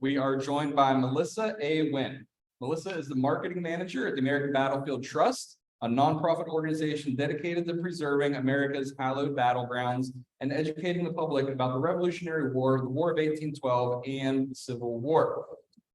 We are joined by Melissa A. Winn. Melissa is the marketing manager at the American Battlefield Trust, a nonprofit organization dedicated to preserving America's hallowed battlegrounds and educating the public about the Revolutionary War, the War of 1812, and the Civil War.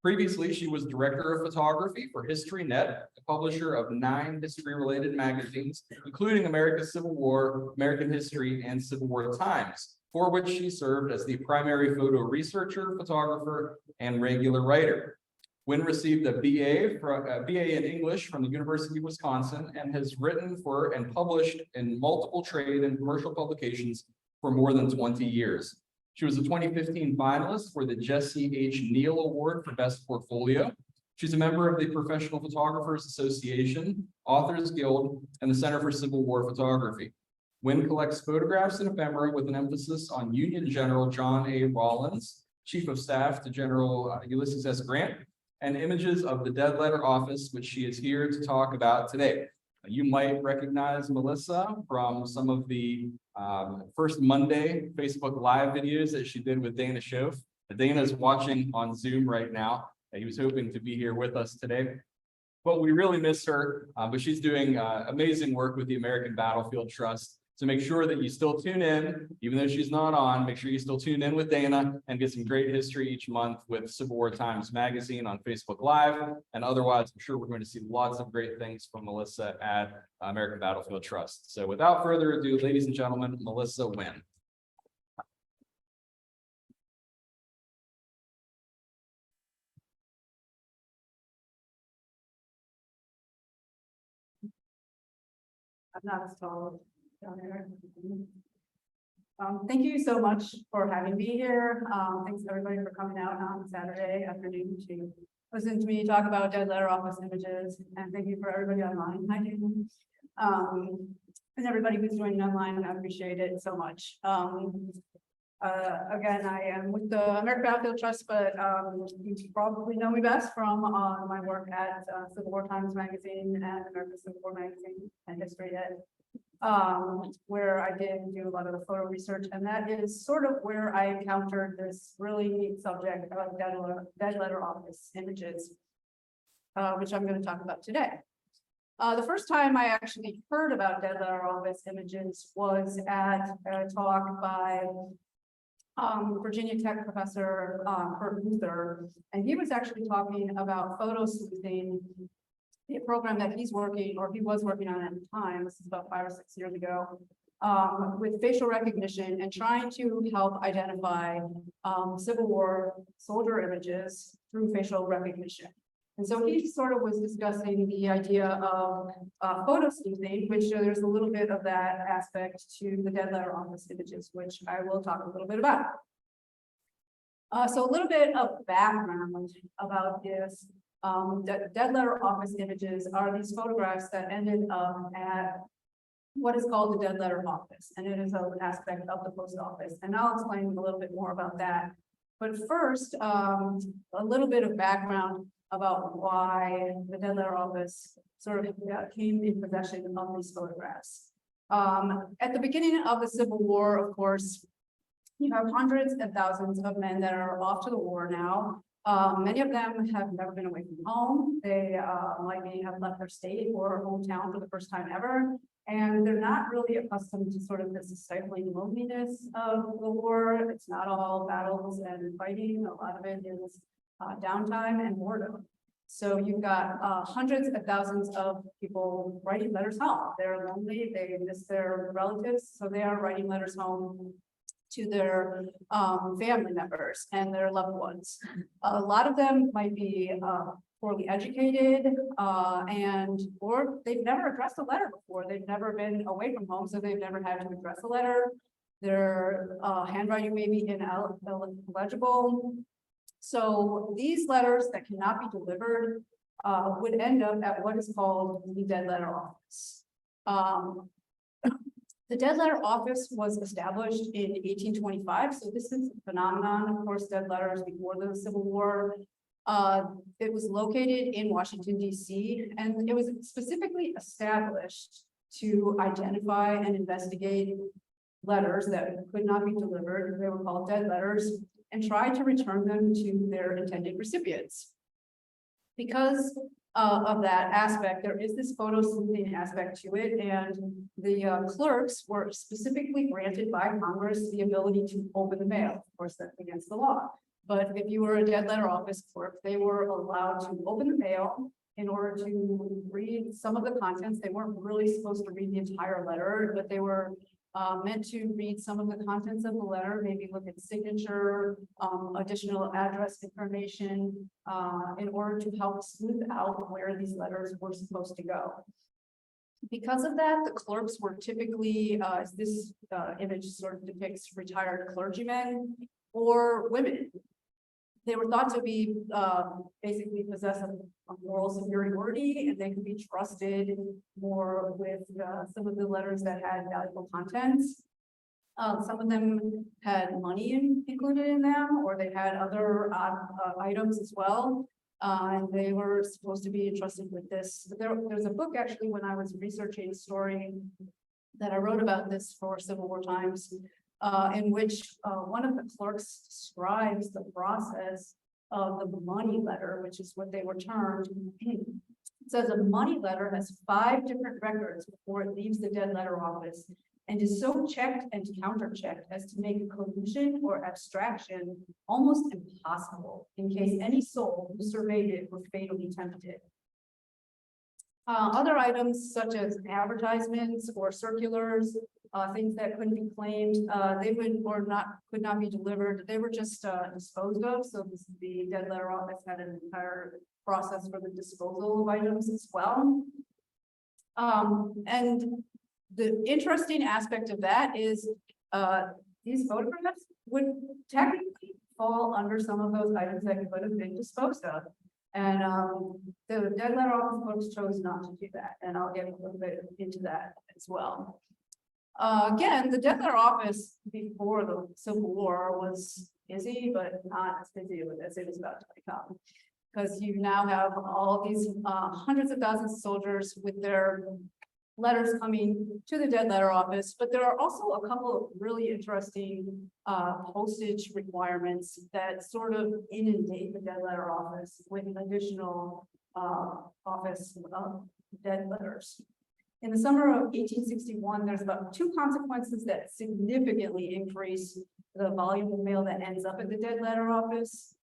Previously, she was director of photography for HistoryNet, a publisher of 9 history-related magazines, including America's Civil War, American History, and Civil War Times, for which she served as the primary photo researcher, photographer, and regular writer. Winn received a BA in English from the University of Wisconsin and has written for and published in multiple trade and commercial publications for more than 20 years. She was a 2015 finalist for the Jesse H. Neal Award for Best Portfolio. She's a member of the Professional Photographers Association, Authors Guild, and the Center for Civil War Photography. Winn collects photographs and ephemera with an emphasis on Union General John A. Rawlins, Chief of Staff to General Ulysses S. Grant, and images of the Dead Letter Office, which she is here to talk about today. You might recognize Melissa from some of the First Monday Facebook Live videos that she did with Dana Schoaf. Dana is watching on Zoom right now. He was hoping to be here with us today. But we really miss her, but she's doing amazing work with the American Battlefield Trust. So make sure that you still tune in, even though she's not on, make sure you still tune in with Dana and get some great history each month with Civil War Times Magazine on Facebook Live. And otherwise, I'm sure we're going to see lots of great things from Melissa at American Battlefield Trust. So without further ado, ladies and gentlemen, Melissa Winn. I'm not as tall down there. Thank you so much for having me here. Thanks everybody for coming out on Saturday afternoon to listen to me talk about Dead Letter Office images. And thank you for everybody online. Hi, David. And everybody who's joining online, I appreciate it so much. Again, I am with the American Battlefield Trust, but you probably know me best from my work at Civil War Times Magazine and American Civil War Magazine and HistoryNet, where I did do a lot of the photo research, and that is sort of where I encountered this really neat subject of dead letter office images, which I'm going to talk about today. The first time I actually heard about dead letter office images was at a talk by Virginia Tech professor Kurt Luther, and he was actually talking about photo sleuthing, a program that he's working, or he was working on at the time. This is about 5 or 6 years ago, with facial recognition and trying to help identify Civil War soldier images through facial recognition. And so he sort of was discussing the idea of photo sleuthing, which there's a little bit of that aspect to the dead letter office images, which I will talk a little bit about. So a little bit of background about this. Dead letter office images are these photographs that ended up at what is called the dead letter office, and it is an aspect of the post office. And I'll explain a little bit more about that. But first, a little bit of background about why the dead letter office sort of came in possession of these photographs. At the beginning of the Civil War, of course, you have hundreds and thousands of men that are off to the war now. Many of them have never been away from home. They likely have left their state or hometown for the first time ever. And they're not really accustomed to sort of this stifling loneliness of the war. It's not all battles and fighting. A lot of it is downtime and boredom. So you've got hundreds of thousands of people writing letters home. They're lonely, they miss their relatives, so they are writing letters home to their family members and their loved ones. A lot of them might be poorly educated or they've never addressed a letter before. They've never been away from home, so they've never had to address a letter. Their handwriting may be illegible. So these letters that cannot be delivered would end up at what is called the dead letter office. The dead letter office was established in 1825. So this is a phenomenon, of course, dead letters before the Civil War. It was located in Washington, D.C., and it was specifically established to identify and investigate letters that could not be delivered. They were called dead letters. and try to return them to their intended recipients. Because of that aspect, there is this photosynthetic aspect to it, and the clerks were specifically granted by Congress the ability to open the mail. Of course, that's against the law. But if you were a dead letter office clerk, they were allowed to open the mail in order to read some of the contents. They weren't really supposed to read the entire letter, but they were meant to read some of the contents of the letter, maybe look at signature, additional address information, in order to help smooth out where these letters were supposed to go. Because of that, the clerks were typically, as this image sort of depicts, retired clergymen or women. They were thought to be basically possess of moral superiority, and they could be trusted more with some of the letters that had valuable contents. Some of them had money included in them, or they had other items as well. And they were supposed to be entrusted with this. There's a book actually when I was researching a story that I wrote about this for Civil War Times, in which one of the clerks describes the process of the money letter, which is what they were termed. It says a money letter has 5 different records before it leaves the dead letter office, and is so checked and counter-checked as to make collusion or abstraction almost impossible in case any soul who surveyed it were fatally tempted. Other items such as advertisements or circulars, things that couldn't be claimed, they could not be delivered. They were just disposed of. So the dead letter office had an entire process for the disposal of items as well. And the interesting aspect of that is these photographs would technically fall under some of those items that could have been disposed of. And the dead letter office folks chose not to do that. And I'll get a little bit into that as well. Again, the dead letter office before the Civil War was busy, but not as busy as it is about to become. Because you now have all these hundreds of thousands of soldiers with their letters coming to the dead letter office, but there are also a couple of really interesting postage requirements that sort of inundate the dead letter office with additional office dead letters. In the summer of 1861, there's about 2 consequences that significantly increase the volume of mail that ends up at the dead letter office,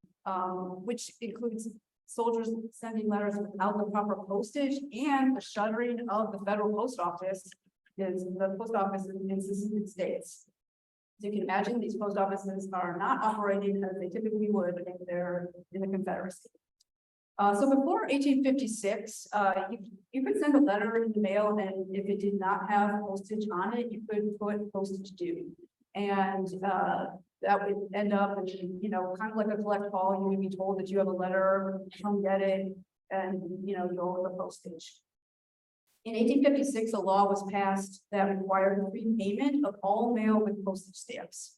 which includes soldiers sending letters without the proper postage and the shuttering of the federal post office is the post office in seceded states. As you can imagine, these post offices are not operating as they typically would if they're in the Confederacy. So before 1856, you could send a letter in the mail, and if it did not have postage on it, you could put postage due. And that would end up in, kind of like a collect call. You would be told that you have a letter, come get it, and, go with the postage. In 1856, a law was passed that required prepayment of all mail with postage stamps.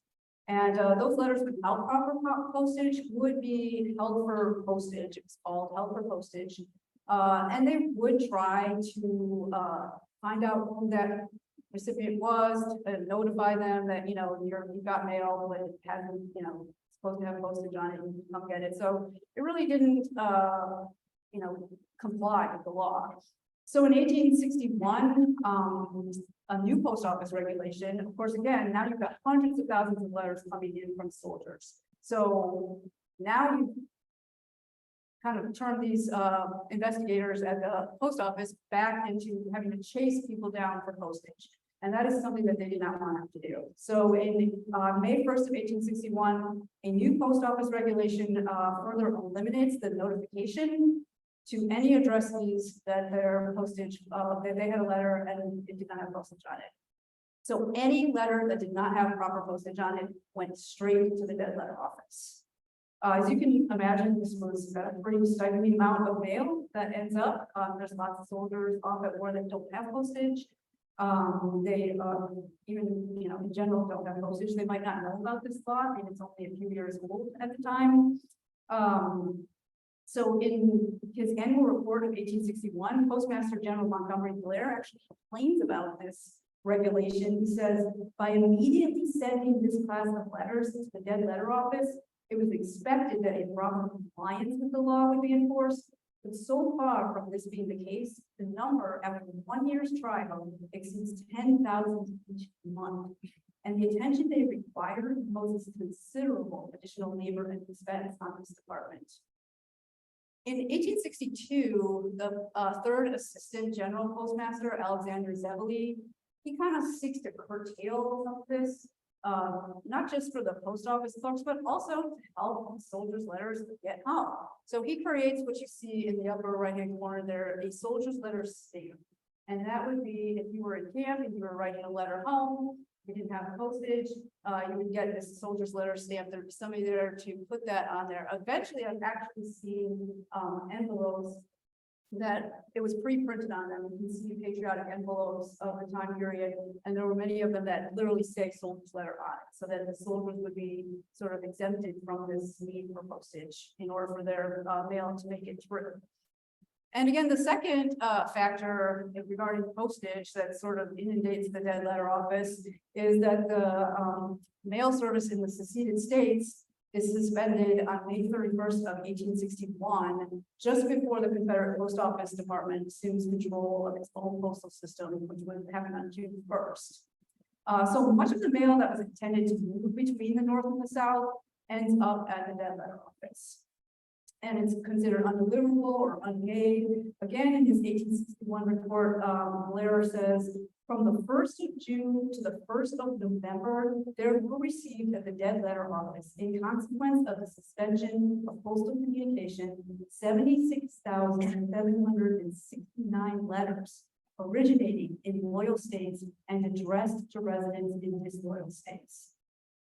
And those letters without proper postage would be held for postage. It's called held for postage. And they would try to find out who that recipient was, and notify them that, you got mail, but it hasn't, supposed to have postage on it, and you come get it. So it really didn't, comply with the law. So in 1861, a new post office regulation, of course, again, now you've got hundreds of thousands of letters coming in from soldiers. So now you kind of turn these investigators at the post office back into having to chase people down for postage. And that is something that they did not want to have to do. So in May 1st of 1861, a new post office regulation further eliminates the notification to any addressees that their postage, that they had a letter and it did not have postage on it. So any letter that did not have proper postage on it went straight to the dead letter office. As you can imagine, this was a pretty stifling amount of mail that ends up. There's lots of soldiers off at war that don't have postage. They even, in general don't have postage. They might not know about this law, and it's only a few years old at the time. So in his annual report of 1861, Postmaster General Montgomery Blair actually complains about this regulation. He says, by immediately sending this class of letters to the dead letter office, It was expected that a proper compliance with the law would be enforced, but so far from this being the case, the number after 1 year's trial exceeds 10,000 each month. And the attention they require poses considerable additional labor and expense on this department. In 1862, the third assistant general postmaster, Alexander Zebeli, he kind of seeks to curtail some of this, not just for the post office clerks, but also to help soldiers' letters get home. So he creates what you see in the upper right-hand corner there, a soldier's letter stamp. And that would be if you were in camp and you were writing a letter home, you didn't have postage, you would get this soldier's letter stamp. There'd be somebody there to put that on there. Eventually, I've actually seen envelopes that it was pre-printed on them. You can see patriotic envelopes of the time period, and there were many of them that literally say soldier's letter on it, so that the soldiers would be sort of exempted from this need for postage in order for their mail to make it through. And again, the second factor regarding postage that sort of inundates the dead letter office is that the mail service in the seceded states is suspended on May 31st of 1861, just before the Confederate Post Office Department assumes control of its own postal system, which would happen on June 1st. So much of the mail that was intended to move between the North and the South ends up at the dead letter office. And it's considered undeliverable or unpaid. Again, in his 1861 report, Blair says, from the 1st of June to the 1st of November, there were received at the dead letter office, in consequence of the suspension of postal communication, 76,769 letters originating in loyal states and addressed to residents in disloyal states.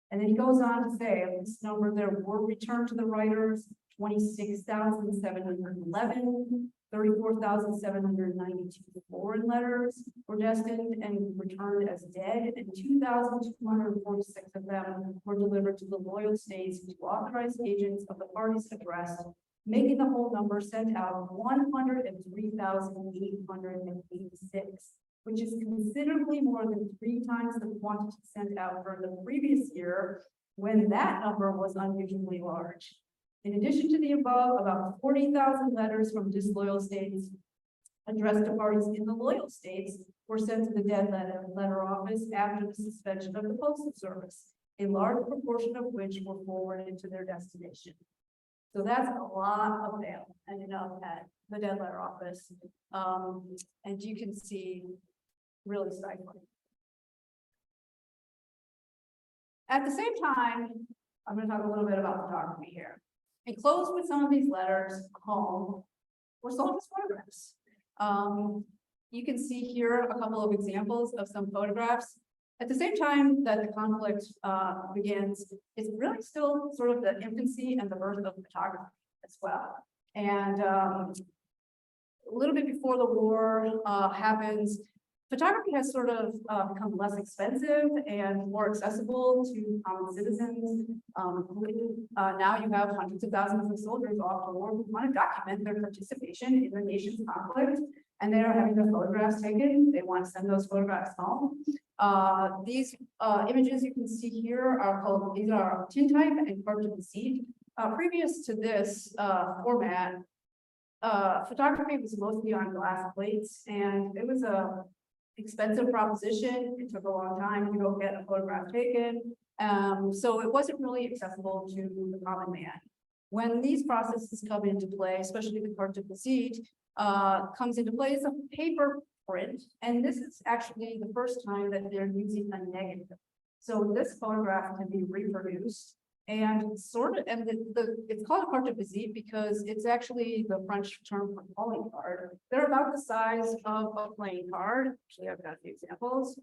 And then he goes on to say, of this number, there were returned to the writers 26,711, 34,792 foreign letters were destined and returned as dead, and 2,246 of them were delivered to the loyal states to authorized agents of the parties addressed, making the whole number sent out 103,886, which is considerably more than 3 times the quantity sent out for the previous year, when that number was unusually large. In addition to the above, about 40,000 letters from disloyal states addressed to parties in the loyal states were sent to the dead letter office after the suspension of the postal service, a large proportion of which were forwarded to their destination. So that's a lot of mail ended up at the dead letter office. And you can see really stifling. At the same time, I'm going to talk a little bit about photography here. Enclosed with some of these letters home were soldiers' photographs. You can see here a couple of examples of some photographs. At the same time that the conflict begins, it's really still sort of the infancy and the birth of photography as well. And a little bit before the war happens, photography has sort of become less expensive and more accessible to common citizens. Now you have hundreds of thousands of soldiers off the war who want to document their participation in the nation's conflict, and they are having their photographs taken. They want to send those photographs home. These images you can see here are called, these are tintype and carte de visite. Previous to this format, photography was mostly on glass plates, and it was a expensive proposition. It took a long time to go get a photograph taken. So it wasn't really accessible to the common man. When these processes come into play, especially the carte de visite, comes into play, it's a paper print. And this is actually the first time that they're using a negative. So this photograph can be reproduced. And sort of, and it's called a carte de visite because it's actually the French term for calling card. They're about the size of a playing card. Actually, I've got a few examples.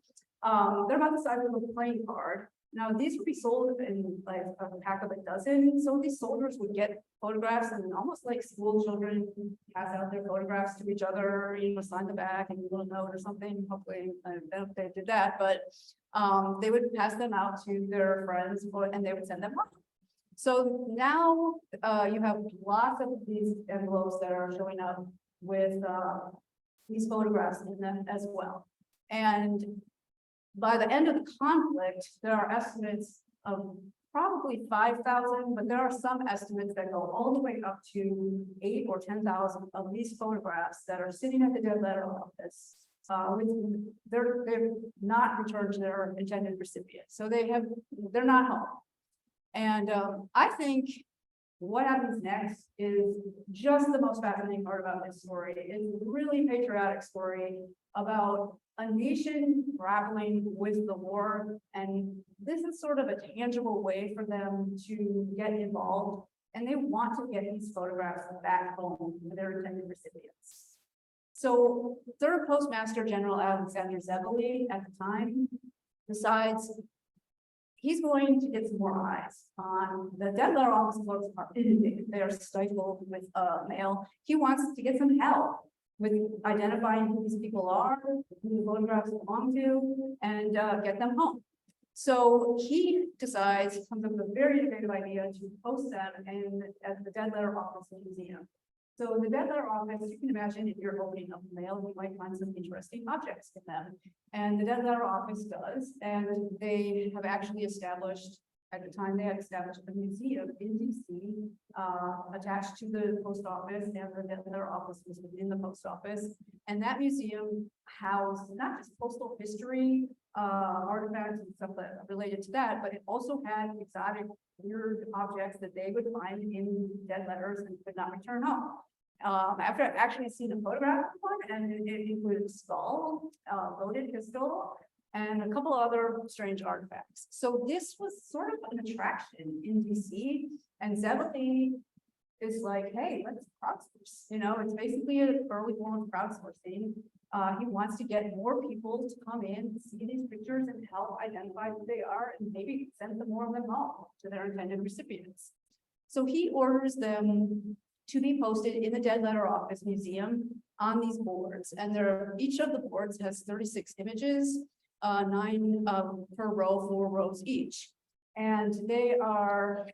They're about the size of a playing card. Now, these would be sold in like a pack of a dozen. So these soldiers would get photographs, and almost like school children pass out their photographs to each other, you know, sign the back and a little note or something. Hopefully, I don't know if they did that, but they would pass them out to their friends, and they would send them home. So now you have lots of these envelopes that are showing up with these photographs in them as well. And by the end of the conflict, there are estimates of probably 5,000, but there are some estimates that go all the way up to 8 or 10,000 of these photographs that are sitting at the dead letter office. They're not returned to their intended recipient, so they're not home. And I think what happens next is just the most fascinating part about this story. It's a really patriotic story about a nation grappling with the war, and this is sort of a tangible way for them to get involved, and they want to get these photographs back home to their intended recipients. So third Postmaster General Alexander Zebely at the time decides he's going to get some more eyes on the dead letter office clerks are inundated. They are stifled with mail. He wants to get some help with identifying who these people are, who the photographs belong to, and get them home. So he decides, comes up with a very innovative idea to post them at the dead letter office museum. So the dead letter office, you can imagine if you're opening up the mail, you might find some interesting objects in them. And the dead letter office does, and they have actually established, at the time they had established a museum in DC attached to the post office, and the dead letter office was within the post office. And that museum housed not just postal history artifacts and stuff that related to that, but it also had exotic weird objects that they would find in dead letters and could not return home. After I've actually seen a photograph of one, and it included a skull, loaded pistol, and a couple other strange artifacts. So this was sort of an attraction in DC, and Zebely is like, hey, let's crowdsource. You know, it's basically an early form of crowdsourcing. He wants to get more people to come in, see these pictures, and help identify who they are, and maybe send some more of them home to their intended recipients. So he orders them to be posted in the dead letter office museum on these boards, and each of the boards has 36 images, 9 per row, 4 rows each, and they are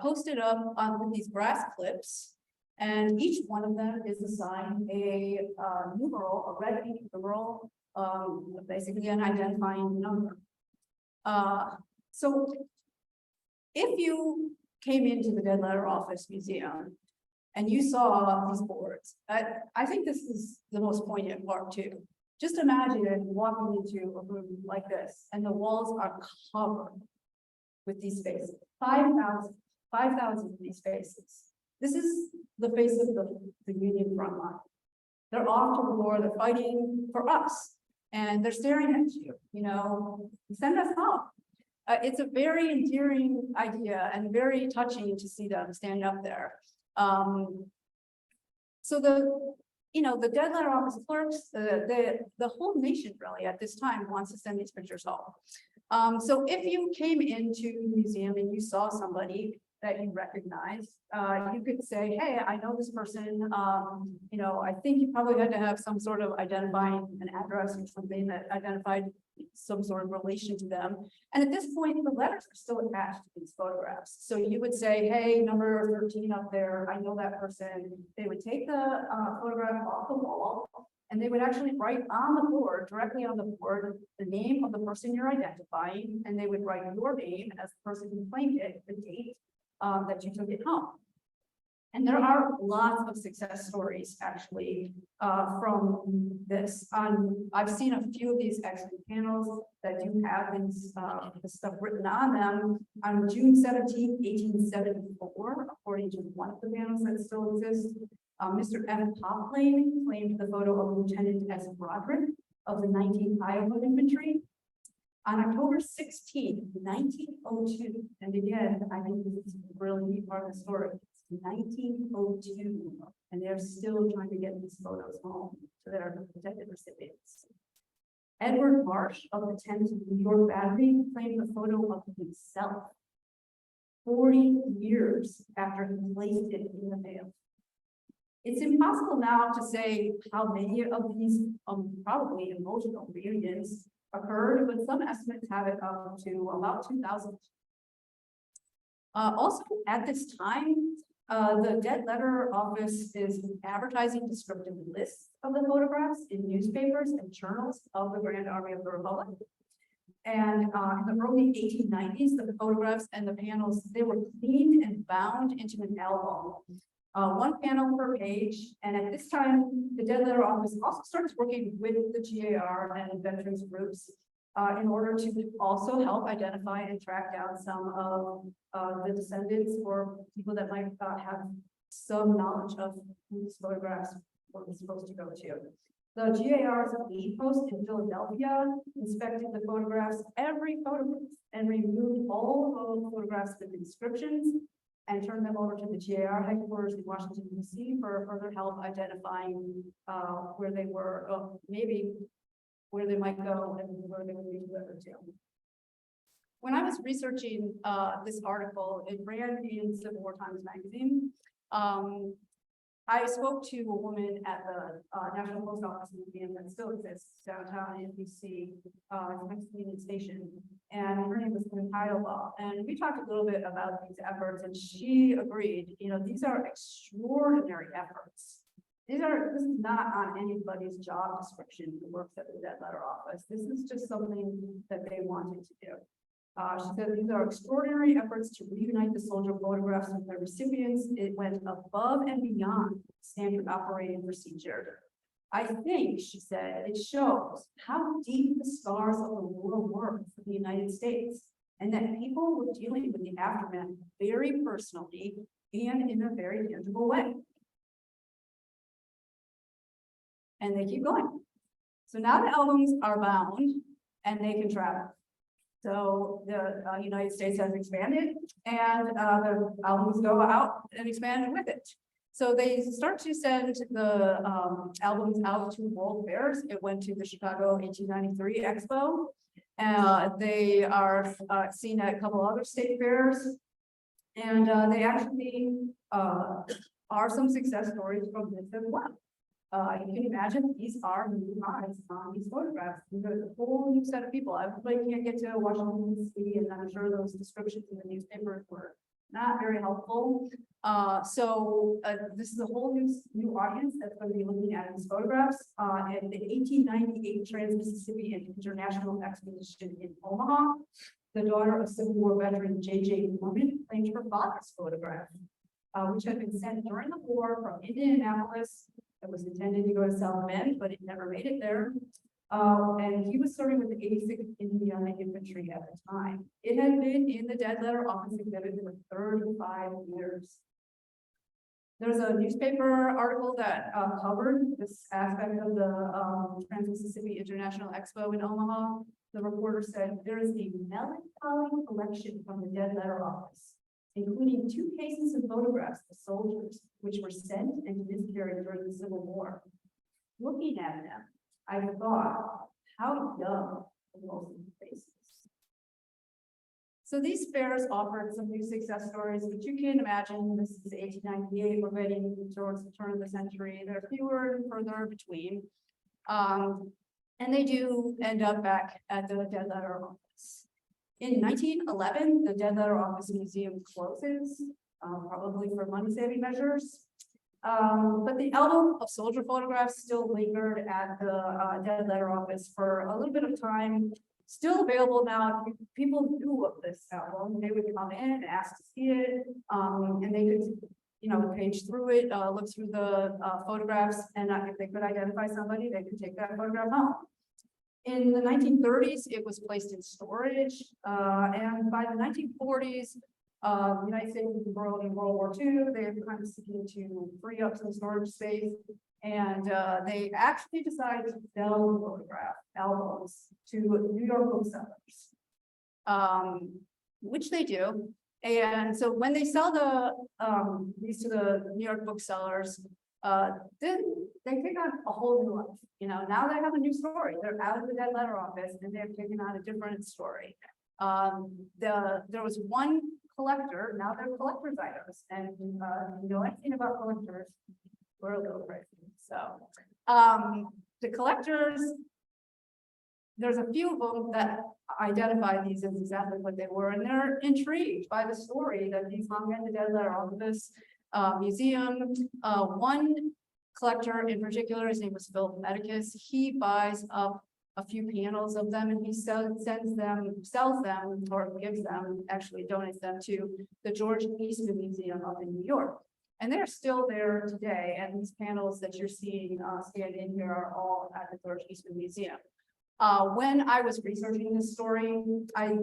posted up with these brass clips. And each one of them is assigned a numeral, a red ink numeral, basically an identifying number. So if you came into the dead letter office museum and you saw these boards, I think this is the most poignant part too. Just imagine walking into a room like this and the walls are covered with these faces, 5,000 of these faces. This is the face of the Union front line. They're off to the war, they're fighting for us, and they're staring at you, you know, send us home. It's a very endearing idea and very touching to see them stand up there. So the dead letter office clerks, the whole nation really at this time wants to send these pictures home. So if you came into the museum and you saw somebody that you recognized, you could say, hey, I know this person, you know, I think you probably had to have some sort of identifying an address or something that identified some sort of relation to them. And at this point, the letters are still attached to these photographs. So you would say, hey, number 13 up there, I know that person. They would take the photograph off the wall, and they would actually write on the board, directly on the board, the name of the person you're identifying, and they would write your name as the person who claimed it, the date that you took it home. And there are lots of success stories actually from this. I've seen a few of these expert panels that do have this stuff written on them. On June 17, 1874, according to one of the panels that still exists, Mr. F. Toplane claimed the photo of Lieutenant S. Broderick of the 19th Iowa Infantry. On October 16, 1902, and again, I think this is a really neat part of the story. It's 1902, and they're still trying to get these photos home to their intended recipients. Edward Marsh of the 10th New York Battery claimed the photo of himself 40 years after he placed it in the mail. It's impossible now to say how many of these probably emotional reunions occurred, but some estimates have it up to about 2,000. Also, at this time, the dead letter office is advertising descriptive lists of the photographs in newspapers and journals of the Grand Army of the Republic. And in the early 1890s, the photographs and the panels, they were cleaned and bound into an album. One panel per page. And at this time, the Dead Letter Office also starts working with the GAR and veterans groups in order to also help identify and track down some of the descendants or people that might have some knowledge of who these photographs were supposed to go to. The GAR's lead post in Philadelphia inspected the photographs, every photograph, and removed all of the photographs with inscriptions and turned them over to the GAR headquarters in Washington, D.C. for further help identifying where they were, maybe where they might go and where they would be delivered to. When I was researching this article, it ran in Civil War Times magazine. I spoke to a woman at the National Post Office Museum that still exists downtown in DC, next to Union Station, and her name was Winn, and we talked a little bit about these efforts, and she agreed. You know, these are extraordinary efforts. This is not on anybody's job description who works at the Dead Letter Office. This is just something that they wanted to do. She said these are extraordinary efforts to reunite the soldier photographs with their recipients. It went above and beyond standard operating procedure. I think, she said, it shows how deep the scars of the war were for the United States, and that people were dealing with the aftermath very personally and in a very tangible way. And they keep going. So now the albums are bound and they can travel. So the United States has expanded, and the albums go out and expand with it. So they start to send the albums out to world fairs. It went to the Chicago 1893 Expo. They are seen at a couple other state fairs. And they actually are some success stories from this as well. You can imagine these are new eyes on these photographs. There's a whole new set of people. Everybody can't get to Washington, D.C., and I'm sure those descriptions in the newspapers were not very helpful. This is a whole new audience that's going to be looking at these photographs. In the 1898 Trans-Mississippi International Expedition in Omaha, the daughter of Civil War veteran J.J. Morgan claimed her father's photograph, which had been sent during the war from Indianapolis. It was intended to go to South Bend, but it never made it there. And he was serving with the 86th Indiana Infantry at the time. It had been in the Dead Letter Office exhibit for 35 years. There's a newspaper article that covered this aspect of the Trans-Mississippi International Expo in Omaha. The reporter said, there is a melancholy collection from the Dead Letter Office, including 2 cases of photographs of soldiers which were sent and miscarried during the Civil War. Looking at them, I thought, how young are most of the faces. So these fairs offered some new success stories, but you can imagine this is 1898, we're getting towards the turn of the century. They're fewer and further between. And they do end up back at the Dead Letter Office. In 1911, the Dead Letter Office Museum closes, probably for money-saving measures. But the album of soldier photographs still lingered at the Dead Letter Office for a little bit of time. Still available now. People knew of this album. They would come in and ask to see it, and they could, page through it, look through the photographs, and if they could identify somebody, they could take that photograph home. In the 1930s, it was placed in storage, and by the 1940s, the United States was embroiled in World War II. They were kind of seeking to free up some storage space, and they actually decided to sell the photograph albums to New York booksellers, which they do. And so when they sell these to the New York booksellers, then they take on a whole new life. Now they have a new story. They're out of the Dead Letter Office and they've taken on a different story. There was one collector, now they're collector's items. And anything about collectors, we're a little crazy. So the collectors, there's a few of them that identify these as exactly what they were, and they're intrigued by the story that these hung in the Dead Letter Office museum. One collector in particular, his name was Philip Medicus, he buys up a few panels of them, and he sells them, or gives them, actually donates them to the George Eastman Museum up in New York. And they're still there today, and these panels that you're seeing stand in here are all at the George Eastman Museum. When I was researching this story, I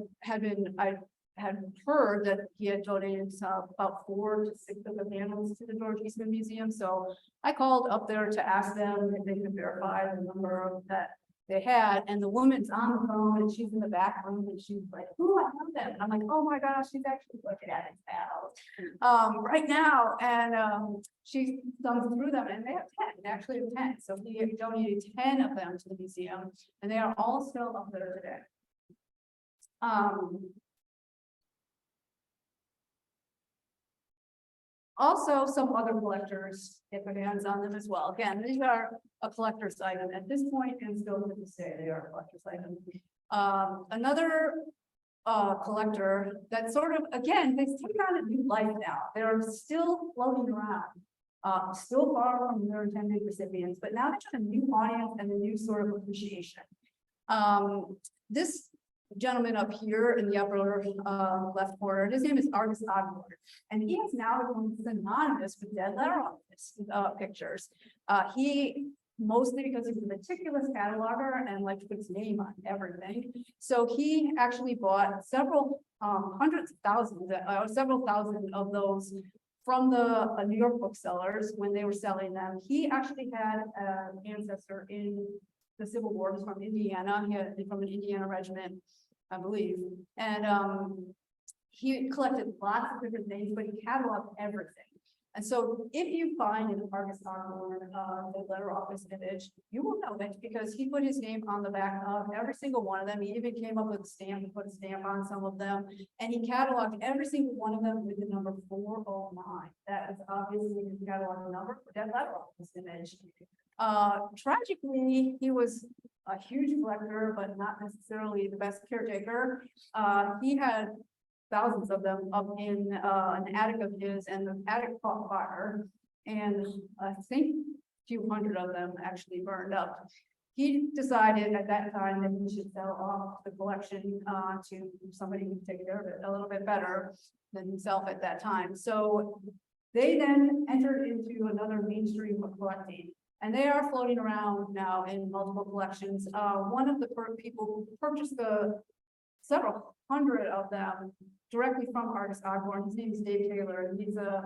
had heard that he had donated about 4 to 6 of the panels to the George Eastman Museum. So I called up there to ask them if they could verify the number that they had. And the woman's on the phone and she's in the back room and she's like, "Oh, I know that." And I'm like, "Oh my gosh, she's actually looking at his panels right now." And she thumbs through them and they have 10, actually have 10. So he donated 10 of them to the museum and they are all still up there today. Also, some other collectors get their hands on them as well. Again, these are a collector's item at this point, and still to this day, they are a collector's item. Another collector that sort of, again, they take on a new life now. They're still floating around, still far from their intended recipients, but now they have a new audience and a new sort of appreciation. This gentleman up here in the upper left corner, his name is Argus Ogmore, and he has now become synonymous with dead letter office pictures. He, mostly because he's a meticulous cataloger and likes to put his name on everything. So he actually bought several hundreds of thousands, several thousand of those from the New York booksellers when they were selling them. He actually had an ancestor in the Civil War. He's from Indiana. He had from an Indiana regiment, I believe. And he collected lots of different things, but he cataloged everything. And so if you find an Argus Ogmore the letter office image, you will know it because he put his name on the back of every single one of them. He even came up with a stamp, he put a stamp on some of them, and he cataloged every single one of them with the number 409. That is obviously his catalog number for that letter office image. Tragically, he was a huge collector, but not necessarily the best caretaker. He had thousands of them up in an attic of his, and the attic caught fire, and I think a few hundred of them actually burned up. He decided at that time that he should sell off the collection to somebody who could take care of it a little bit better than himself at that time. So they then entered into another mainstream of collecting. And they are floating around now in multiple collections. One of the people who purchased several hundred of them directly from Argus Ogmore, his name is Dave Taylor, and he's a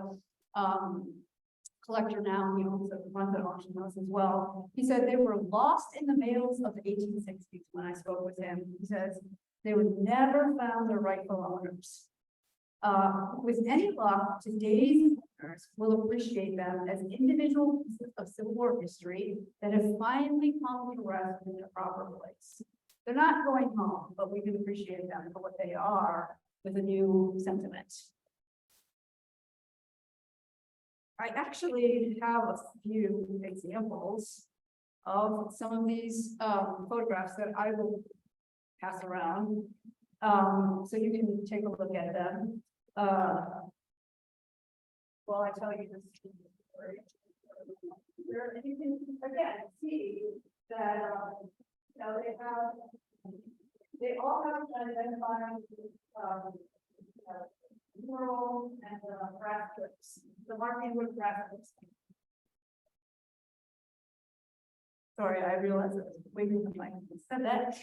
collector now. He also runs an auction house as well. He said they were lost in the mails of the 1860s when I spoke with him. He says they were never found their rightful owners. With any luck, today's owners will appreciate them as individual pieces of Civil War history that have finally come to rest in their proper place. They're not going home, but we can appreciate them for what they are with a new sentiment. I actually have a few examples of some of these photographs that I will pass around, so you can take a look at them. While I tell you this story, you can again see that you know, they all have identified mural and brass clips. The marking with brass clips. Sorry, I realized I was waiting for my said that.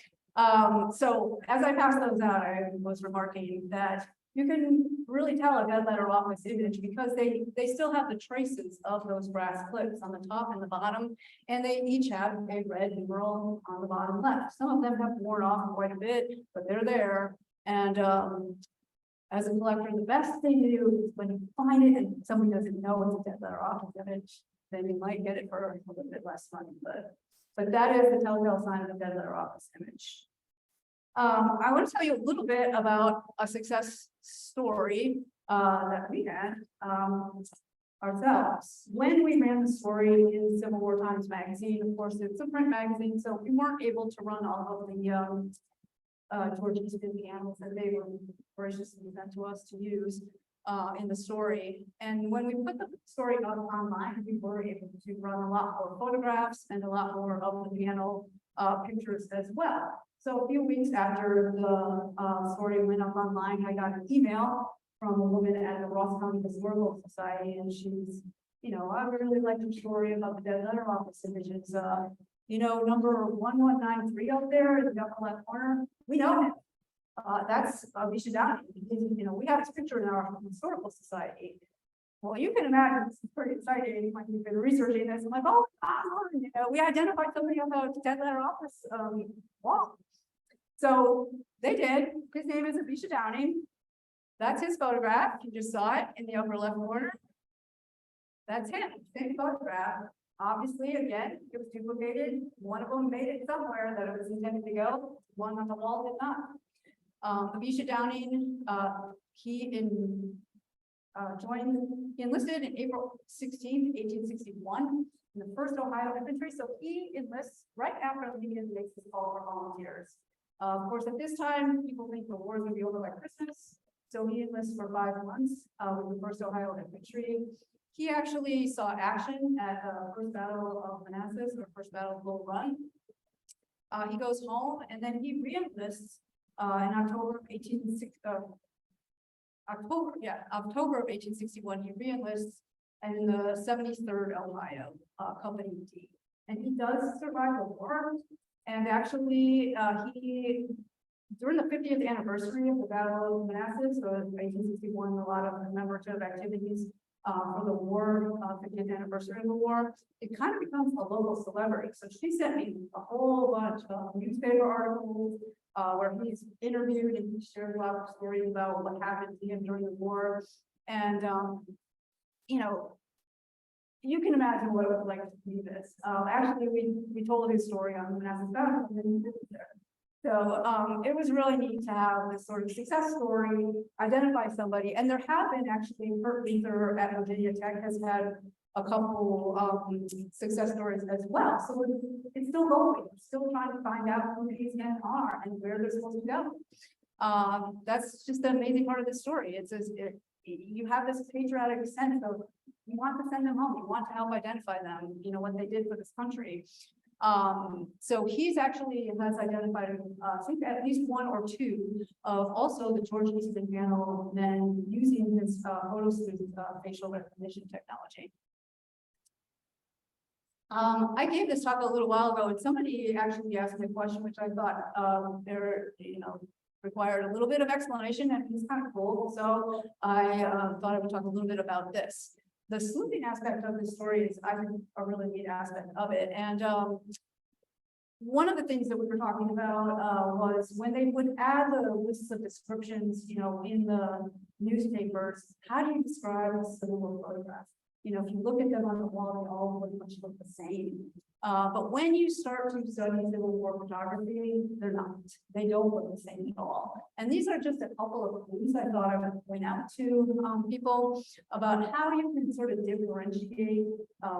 So as I passed those out, I was remarking that you can really tell a dead letter office image because they still have the traces of those brass clips on the top and the bottom, and they each have a red numeral on the bottom left. Some of them have worn off quite a bit, but they're there. And as a collector, the best thing to do is when you find it and somebody doesn't know it's a dead letter office image, then you might get it for a little bit less money. But that is the telltale sign of a dead letter office image. I want to tell you a little bit about a success story that we had ourselves. When we ran the story in Civil War Times magazine, of course, it's a print magazine, so we weren't able to run all of the George Eastman panels that they were graciously sent to us to use in the story. And when we put the story up online, we were able to run a lot more photographs and a lot more of the panel pictures as well. So a few weeks after the story went up online, I got an email from a woman at the Ross County Historical Society, and she's, I really like your story about the dead letter office images. Number 1193 up there in the upper left corner, we know him. That's Misha Downey. We have his picture in our historical society. Well, you can imagine it's pretty exciting when you've been researching this. I'm like, oh, we identified somebody on the dead letter office wall. So they did. His name is Misha Downey. That's his photograph. You just saw it in the upper left corner. That's him. Same photograph. Obviously, again, it was duplicated. One of them made it somewhere that it was intended to go. One on the wall did not. Misha Downing, he enlisted in April 16th, 1861 in the 1st Ohio Infantry. So he enlists right after Lincoln makes his call for volunteers. Of course, at this time, people think the war is going to be over by Christmas. So he enlists for 5 months with the 1st Ohio Infantry. He actually saw action at the First Battle of Manassas, or First Battle of Bull Run. He goes home and then he re-enlists in October of 1861. He re-enlists in the 73rd Ohio Company D, and he does survive the war. And actually, he during the 50th anniversary of the Battle of Manassas, so 1861, a lot of commemorative activities for the war, 50th anniversary of the war, it kind of becomes a local celebrity. So she sent me a whole bunch of newspaper articles where he's interviewed and he shared a lot of stories about what happened to him during the war. And, you can imagine what it was like to do this. Actually, we told his story on the Manassas Battle, and then he did it there. So it was really neat to have this sort of success story, identify somebody, and there have been actually, Bert Leather at Virginia Tech has had a couple success stories as well. So it's still going, we're still trying to find out who these men are and where they're supposed to go. That's just the amazing part of the story. You have this patriotic sense of you want to send them home, you want to help identify them, what they did for this country. So he's actually has identified, I think at least 1 or 2 of also the George Eastman panel men using this facial recognition technology. I gave this talk a little while ago, and somebody actually asked me a question, which I thought required a little bit of explanation, and it's kind of cool. So I thought I would talk a little bit about this. The sleuthing aspect of this story is, I think, a really neat aspect of it. And one of the things that we were talking about was when they would add the lists of descriptions, in the newspapers, how do you describe a Civil War photograph? If you look at them on the wall, they all pretty much look the same. But when you start to study Civil War photography, they're not. They don't look the same at all. And these are just a couple of things I thought I would point out to people about how you can sort of differentiate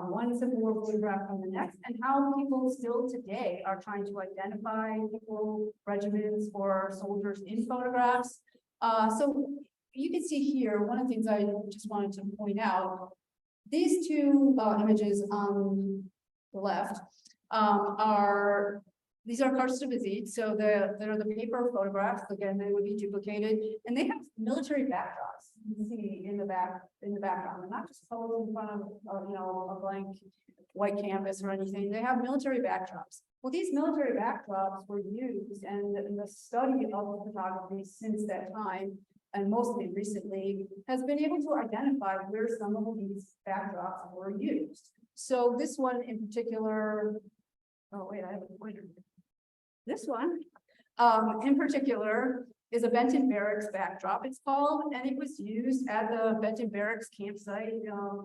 one Civil War photograph from the next, and how people still today are trying to identify people, regiments, or soldiers in photographs. So you can see here, one of the things I just wanted to point out, these 2 images on the left these are cartes de visite. So they're the paper photographs. Again, they would be duplicated, and they have military backdrops. You can see in the background. They're not just posed in front of a blank white canvas or anything. They have military backdrops. Well, these military backdrops were used, and the study of photography since that time, and mostly recently, has been able to identify where some of these backdrops were used. So this one in particular, oh wait, I have a pointer. This one in particular is a Benton Barracks backdrop, it's called, and it was used at the Benton Barracks campsite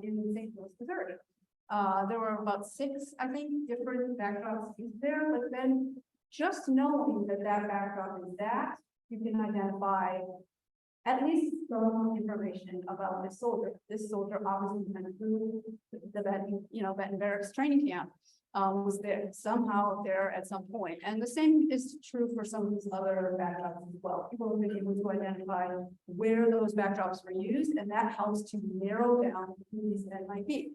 in St. Louis, Missouri. There were about 6, I think, different backdrops used there, but then just knowing that backdrop is that, you can identify at least some information about this soldier. This soldier obviously went through the Benton Barracks training camp, was there somehow there at some point. And the same is true for some of these other backdrops as well. People have been able to identify where those backdrops were used, and that helps to narrow down who these men might be.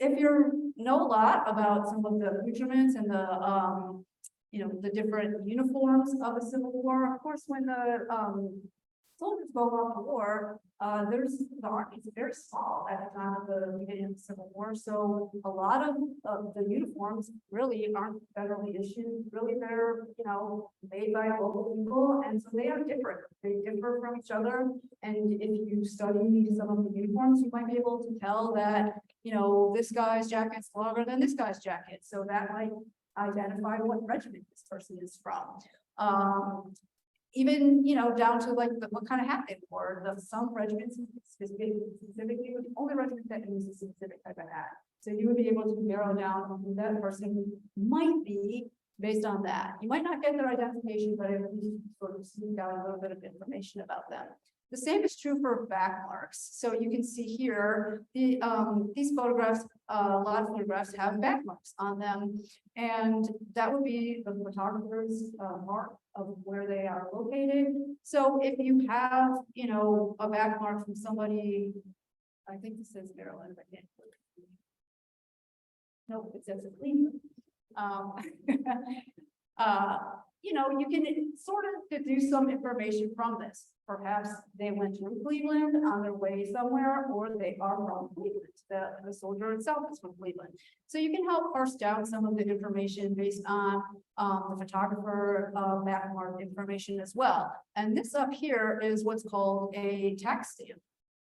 if you know a lot about some of the accoutrements and the, the different uniforms of the Civil War, of course, when the, soldiers go off to war, the army is very small at the time of the beginning of the Civil War. So a lot of the uniforms really aren't federally issued. Really, they're, made by local people. And so they are different. They differ from each other. And if you study some of the uniforms, you might be able to tell that, this guy's jacket's longer than this guy's jacket. So that might identify what regiment this person is from. Even, down to like what kind of hat they wore. Some regiments specifically the only regiment that uses a specific type of hat. So you would be able to narrow down who that person might be based on that. You might not get their identification, but at least sort of sneak out a little bit of information about them. The same is true for back marks. So you can see here, these photographs, a lot of photographs have back marks on them. And that would be the photographer's mark of where they are located. So if you have, a back mark from somebody, I think this says Maryland, I can't. No, it says Cleveland. You can sort of deduce some information from this. Perhaps they went through Cleveland on their way somewhere, or they are from Cleveland. The soldier itself is from Cleveland. So you can help parse down some of the information based on the photographer backmark information as well. And this up here is what's called a tax stamp.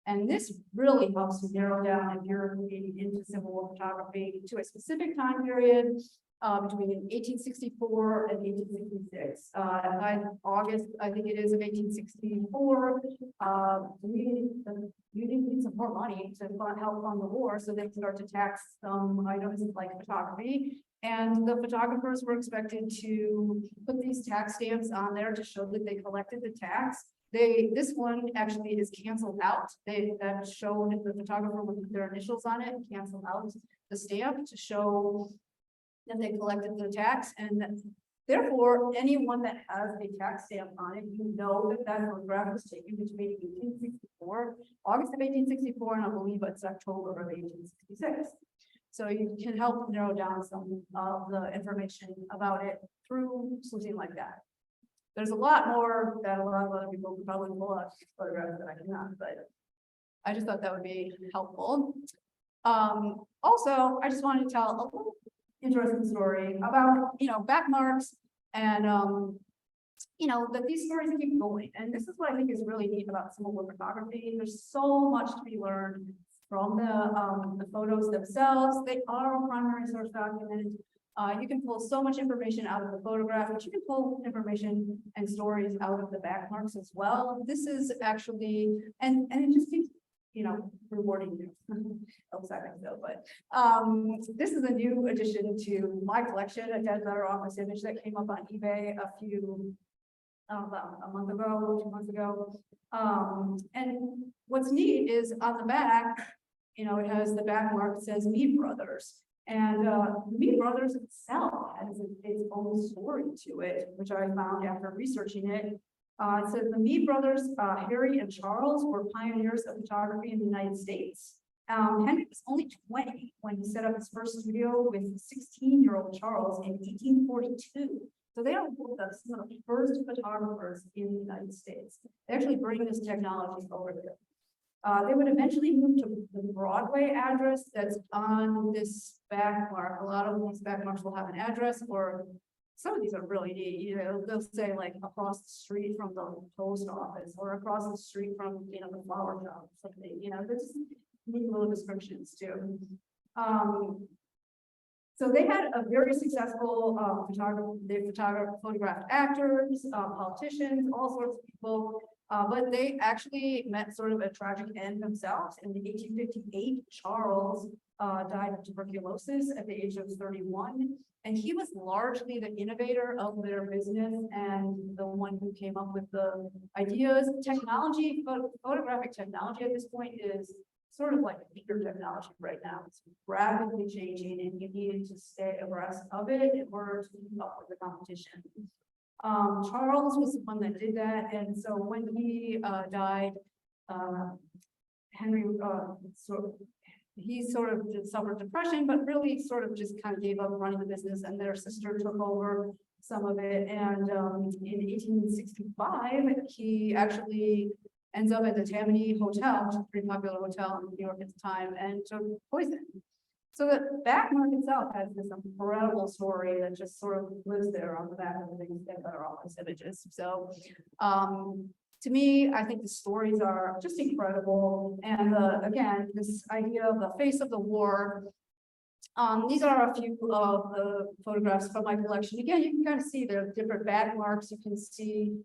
And this really helps to narrow down if you're moving into Civil War photography to a specific time period between 1864 and 1866. By August, I think it is, of 1864, you need some more money to help fund the war, so they start to tax some items like photography. And the photographers were expected to put these tax stamps on there to show that they collected the tax. This one actually is canceled out. That showed the photographer would put their initials on it and cancel out the stamp to show that they collected the tax, and therefore anyone that has a tax stamp on it, that photograph was taken between 1864, August of 1864, and I believe it's October of 1866. So you can help narrow down some of the information about it through something like that. There's a lot more that a lot of other people could probably pull up photographs that I cannot, but I just thought that would be helpful. Also, I just wanted to tell a little interesting story about, back marks and, that these stories keep going. And this is what I think is really neat about Civil War photography. There's so much to be learned from the photos themselves. They are a primary source document. You can pull so much information out of the photograph, but you can pull information and stories out of the back marks as well. This is actually, and it just keeps, rewarding you. But this is a new addition to my collection, a dead letter office image that came up on eBay about a month ago, 2 months ago. And what's neat is on the back, it has the back mark that says Mead Brothers. And Mead Brothers itself has its own story to it, which I found after researching it. It says the Mead brothers, Harry and Charles, were pioneers of photography in the United States. Henry was only 20 when he set up his first studio with 16-year-old Charles in 1842. So they are some of the first photographers in the United States. They actually bring this technology over there. They would eventually move to the Broadway address that's on this back mark. A lot of these back marks will have an address, or some of these are really neat. They'll say like across the street from the post office, or across the street from the flower shop, something. There's just neat little descriptions too. So they had a very successful photographer. They photographed actors, politicians, all sorts of people. But they actually met sort of a tragic end themselves. In 1858, Charles died of tuberculosis at the age of 31. And he was largely the innovator of their business and the one who came up with the ideas. Technology, photographic technology at this point is sort of like computer technology right now. It's rapidly changing, and you needed to stay abreast of it in order to keep up with the competition. Charles was the one that did that, and so when he died, Henry he sort of just suffered depression, but really sort of just kind of gave up running the business, and their sister took over some of it. And in 1865, he actually ends up at the Tammany Hotel, which is a pretty popular hotel in New York at the time, and took poison. So the back mark itself has this incredible story that just sort of lives there on the back of the things that are all these images. So to me, I think the stories are just incredible. And again, this idea of the face of the war. These are a few of the photographs from my collection. Again, you can kind of see the different back marks. You can see,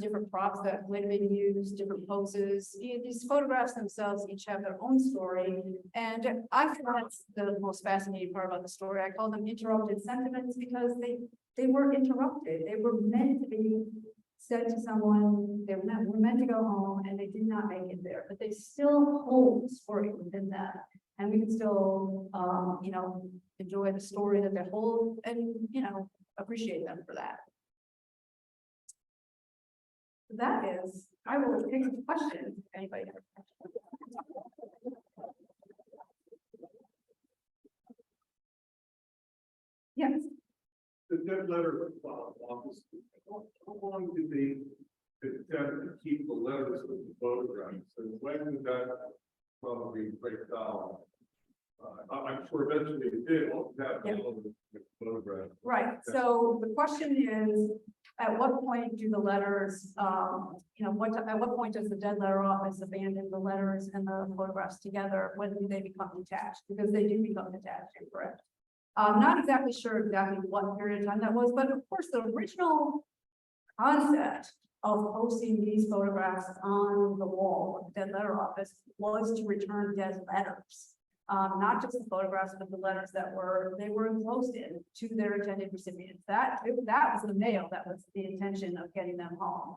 different props that would have been used, different poses. These photographs themselves each have their own story. And I think that's the most fascinating part about the story. I call them interrupted sentiments because they were interrupted. They were meant to be said to someone, they were meant to go home, and they did not make it there, but they still hold the story within that. And we can still, enjoy the story that they hold and, appreciate them for that. That is, I will take some questions if anybody has questions. Yes. The dead letter office, how long did they attempt to keep the letters with the photographs? And when did that probably break down? I'm sure eventually it did. Have all the photographs. Right. So the question is, at what point do the letters, at what point does the dead letter office abandon the letters and the photographs together? When do they become detached? Because they do become detached, you're correct. I'm not exactly sure exactly what period of time that was, but of course, the original concept of posting these photographs on the wall of the dead letter office was to return dead letters. Not just the photographs, but the letters that they were enclosed in to their intended recipients. That was the mail. That was the intention of getting them home.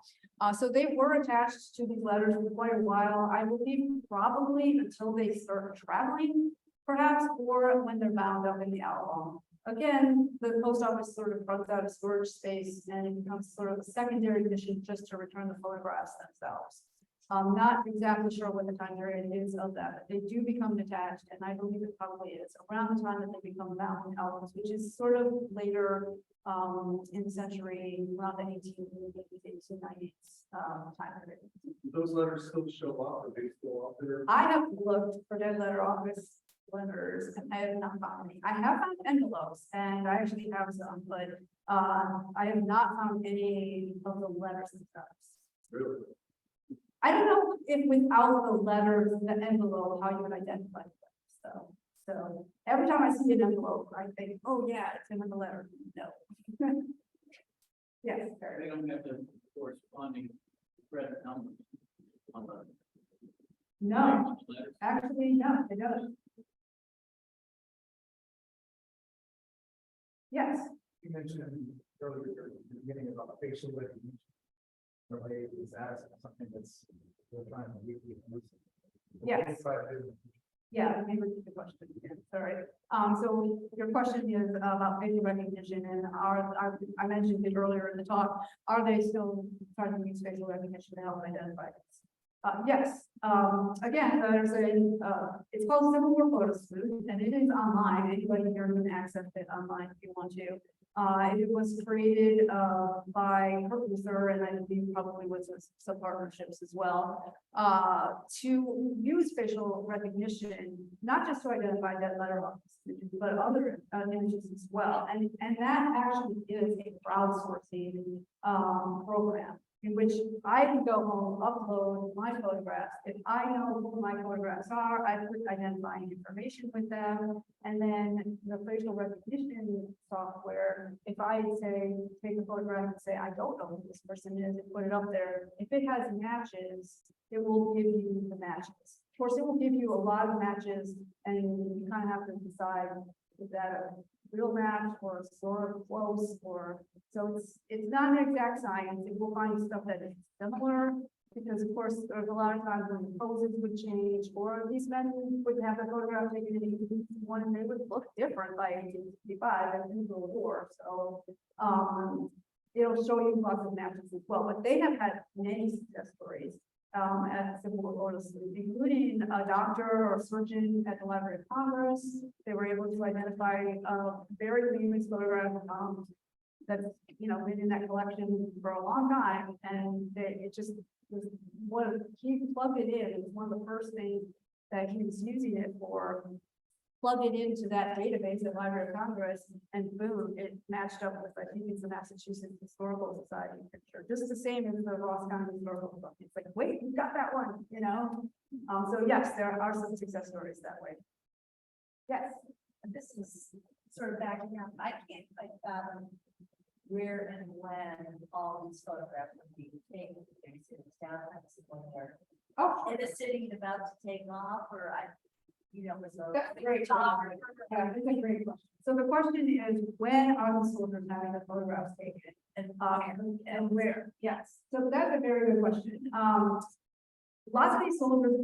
So they were attached to these letters for quite a while. I believe probably until they start traveling, perhaps, or when they're bound up in the album. Again, the post office sort of runs out of storage space, and it becomes sort of a secondary mission just to return the photographs themselves. I'm not exactly sure what the time period is of that, but they do become detached, and I believe it probably is around the time that they become bound albums, which is sort of later in the century, around the 1890s time period. Do those letters still show up? Are they still up there? I have looked for dead letter office letters, and I have not found any. I have found envelopes, and I actually have some, but I have not found any of the letters themselves. Really? I don't know if without the letters, the envelope, how you would identify them. So every time I see an envelope, I think, oh yeah, it's in the letter. No. Yes. They don't have the corresponding thread numbers on the No, letters. actually, no, it doesn't. Yes. You mentioned earlier at the beginning about facial recognition. Really, is that something that's we're trying to do? Yes. Yeah, let me repeat the question again, sorry. So your question is about facial recognition, and I mentioned it earlier in the talk, are they still trying to use facial recognition to help identify this? Yes. Again, there's it's called Civil War Photo Sleuth, and it is online. Anybody here can access it online if you want to. It was created by her producer, and I believe probably with some partnerships as well, to use facial recognition, not just to identify dead letter office, but other images as well. And that actually is a crowdsourcing program in which I can go home, upload my photographs. If I know who my photographs are, I put identifying information with them. And then the facial recognition software, if I say, take a photograph and say, I don't know who this person is, and put it up there, if it has matches, it will give you the matches. Of course, it will give you a lot of matches, and you kind of have to decide, is that a real match or sort of close, or so it's not an exact science. It will find stuff that is similar, because of course there's a lot of times when the poses would change, or these men would have a photograph taken in 1861 and they would look different by 1865 and in the war. So it'll show you lots of matches as well, but they have had many success stories at Civil War, including a doctor or surgeon at the Library of Congress. They were able to identify a very famous photograph, that's, been in that collection for a long time, and it just was he plugged it in. It was one of the first things that he was using it for. Plug it into that database at Library of Congress, and boom, it matched up with, I think it's the Massachusetts Historical Society picture, just the same as the Ross County Historical Book. It's like, wait, you got that one, So yes, there are some success stories that way. Yes, This is sort of backing up. I can't quite fathom where and when all these photographs would be taken. It's down there. oh, In a city about to take off, or was that's a a great question. Yeah, that's a great question. So the question is, when are the soldiers having the photographs taken? And where? Yes, so that's a very good question. Lots of these soldiers,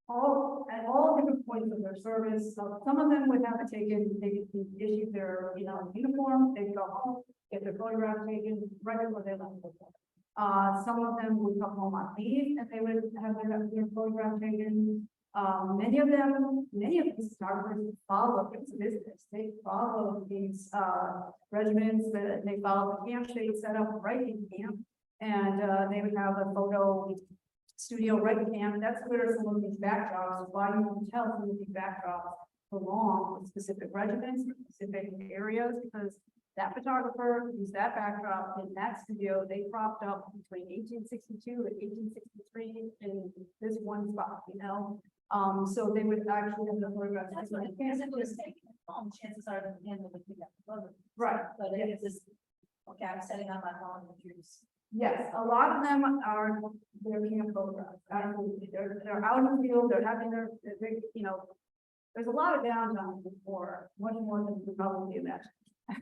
at all different points of their service, so some of them would have it taken, they could issue their, uniform, they'd go home, get their photograph taken right before they left. Some of them would come home on leave and they would have their photograph taken. Many of these photographers follow this business. They follow these regiments, that they follow the camp they set up right in camp, and they would have a photo studio right in camp. That's where some of these backdrops, why you can tell some of these backdrops belong with specific regiments, specific areas, because that photographer used that backdrop in that studio. They propped up between 1862 and 1863 in this one spot, so they would actually have the photographs. That's what it is. If it was taken at home, chances are the handle would pick up the photo. Right. But if it's just, okay, I'm setting up my phone and choose. Yes, a lot of them are, they're camp photographs. Absolutely. They're out in the field, they're having there's a lot of downtime before, much more than you could probably imagine.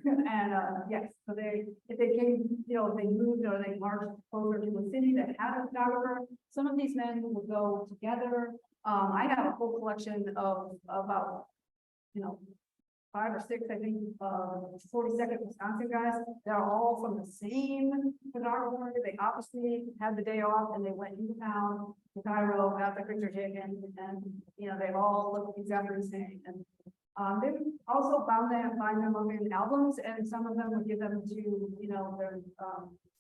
And yes, so if they came, if they moved or they marched closer to a city that had a photographer, some of these men would go together. I have a whole collection of about, 5 or 6, I think, 42nd Wisconsin guys. They're all from the same photographer. They obviously had the day off and they went into town to Cairo, got their picture taken, and they all look exactly the same. And they also find them up in albums, and some of them would give them to their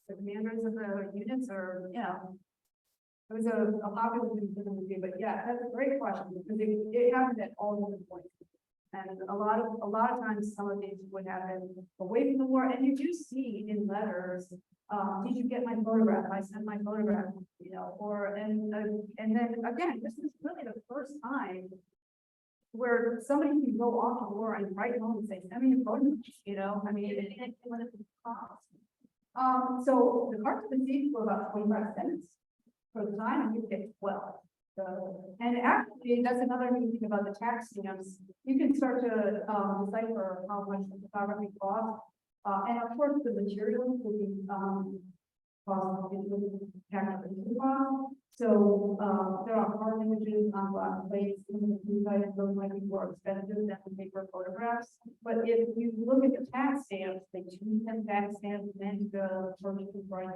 the commanders of the units, or it was a popular thing for them to do. But yeah, that's a great question, because it happened at all different points. And a lot of times some of these would happen away from the war, and you do see in letters, did you get my photograph? I sent my photograph, and then again, this is really the first time where somebody can go off to war and write home and say, send me a photograph, and what it would cost. So the cards of the seats were about 25 cents for the time, and you get 12. So, and actually, that's another neat thing about the tax stamps. You can start to decipher how much the photography costs, and of course, the materials will be cost. So there are hard images on black plates, and those might be more expensive than the paper photographs. But if you look at the tax stamps, they choose them tax stamps meant to purchase price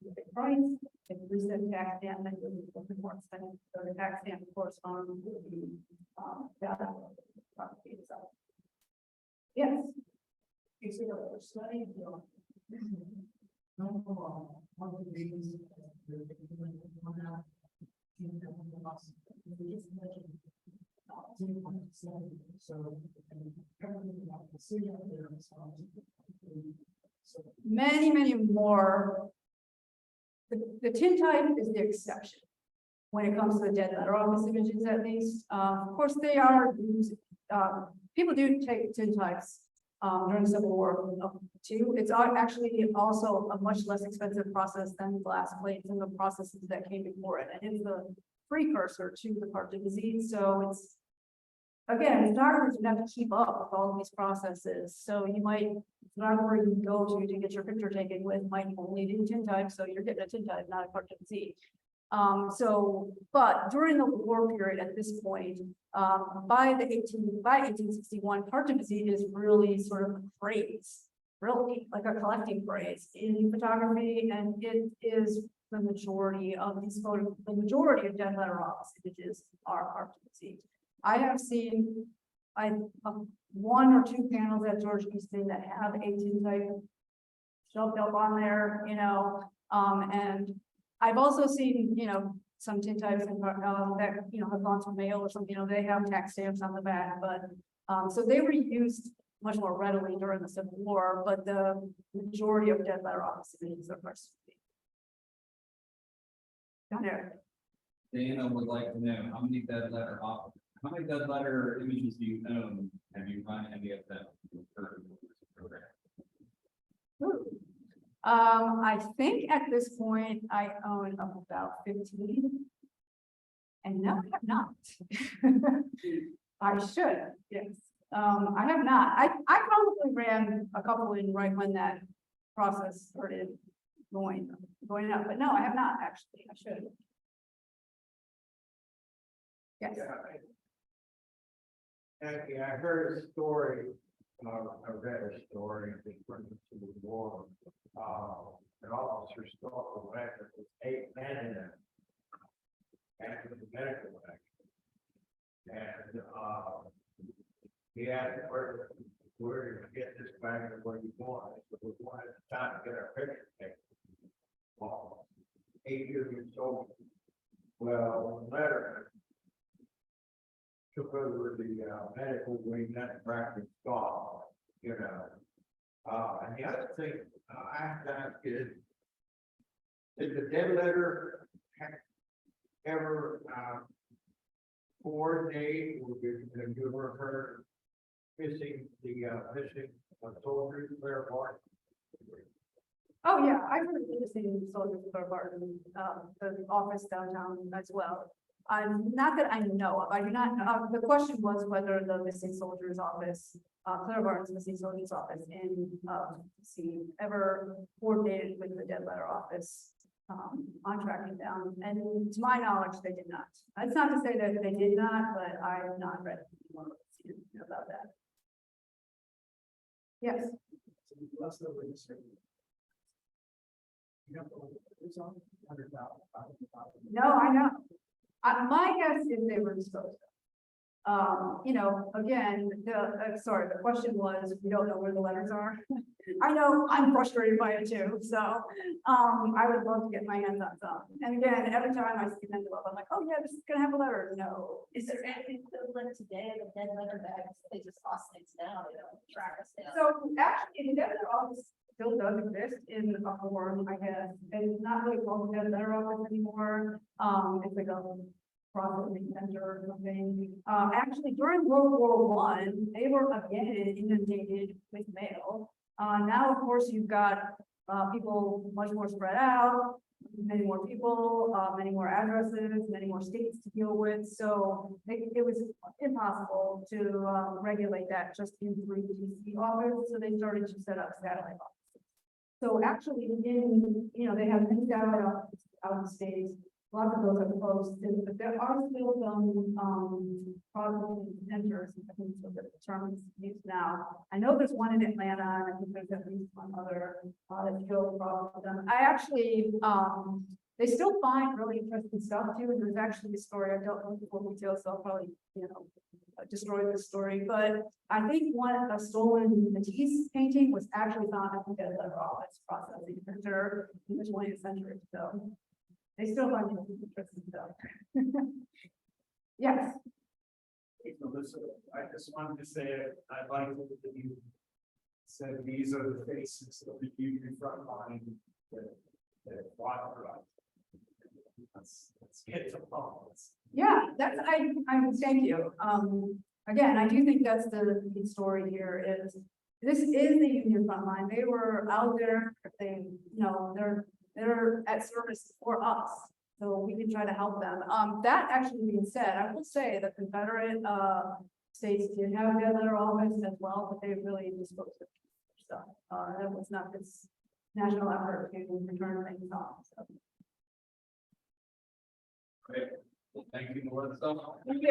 the price. If we said tax stamp, then it would be a bit more expensive. So the tax stamp corresponds with the value of the property itself. Yes. You see what we're studying, one of these, Many more. The tintype is the exception when it comes to the dead letter office images, at least. Of course, they are used. People do take tintypes during the Civil War too. It's actually also a much less expensive process than glass plates and the processes that came before it. And it's the precursor to the cartridge disease. So it's, again, photographers would have to keep up with all of these processes. So you might, photographer you go to get your picture taken with might only do tintype. So you're getting a tintype, not a cartridge disease. But during the war period at this point, by 1861, cartridge disease is really sort of a craze, really like a collecting craze in photography, and it is the majority of these photos, the majority of dead letter office images are received. I have seen, one or two panels at George Easton that have 18 type shelved up on there, you know, and I've also seen, you know, some tin types that, you know, have gone to mail or something, you know, they have tax stamps on the back, but, so they were used much more readily during the Civil War, but the majority of dead letter office images are first. Down there. Dana would like to know, how many dead letter images do you own? Have you run any of them? I think at this point I own about 15. And no, I have not. I should, yes. I have not. I probably ran a couple in right when that process started going up, but no, I have not actually. I should. Yes. Yeah, I heard a story, I read a story from the Civil War. An officer saw a record with 8 men in it. After the medical record. And, he asked where to get this back and where you want it. So we wanted time to get our picture taken. Well, 8 years old. Well, the letter took over the medical wing that practice gone, you know. And the other thing I have to ask is, did the dead letter ever coordinate, or have you ever heard missing soldiers there apart? Oh, yeah, I've heard of missing soldiers for Barton, the office downtown as well. Not that I know of, I do not, the question was whether the missing soldiers office, Claire Barton's missing soldiers office in, ever coordinated with the dead letter office, on tracking down, and to my knowledge, they did not. That's not to say that they did not, but I have not read more about that. Yes. No, I know. My guess is they were disposed of. You know, again, the question was, we don't know where the letters are. I know I'm frustrated by it too, so, I would love to get my hands on some. And again, every time I see them up, I'm like, oh yeah, this is gonna have a letter. No. Is there anything equivalent today of dead letter bags? They just toss things down, they don't track us down. So actually, the dead letter office still does exist in the form, I guess. It's not really called the dead letter office anymore. It's like a processing center or something. Actually, during World War I, they were again inundated with mail. Now, of course, you've got people much more spread out, many more people, many more addresses, many more states to deal with. So it was impossible to regulate that just in through the DC office. So they started to set up satellite offices. So actually, they have many satellite offices out in the states. Lots of those are closed, but there are still some processing centers. I think that's what the term is used now. I know there's one in Atlanta, and I think there's at least one other that's still processing them. I actually, they still find really interesting stuff too. There's actually a story, I don't know the full details, so I'll probably, destroy the story. But I think a stolen Matisse painting was actually found at the dead letter office processing center in the 20th century. So they still find interesting stuff. Yes. Hey, Melissa, I just wanted to say, I like that you said these are the faces of the union front line that fought for us. Let's get to politics. Yeah, thank you. Again, I do think that's the story here is, this is the union front line. They were out there, they're at service for us, so we can try to help them. That actually being said, I will say the Confederate states did have a dead letter office as well, but they really disposed of stuff. That was not this national effort to return things off. So. Great. Well, thank you, Melissa. Thank you.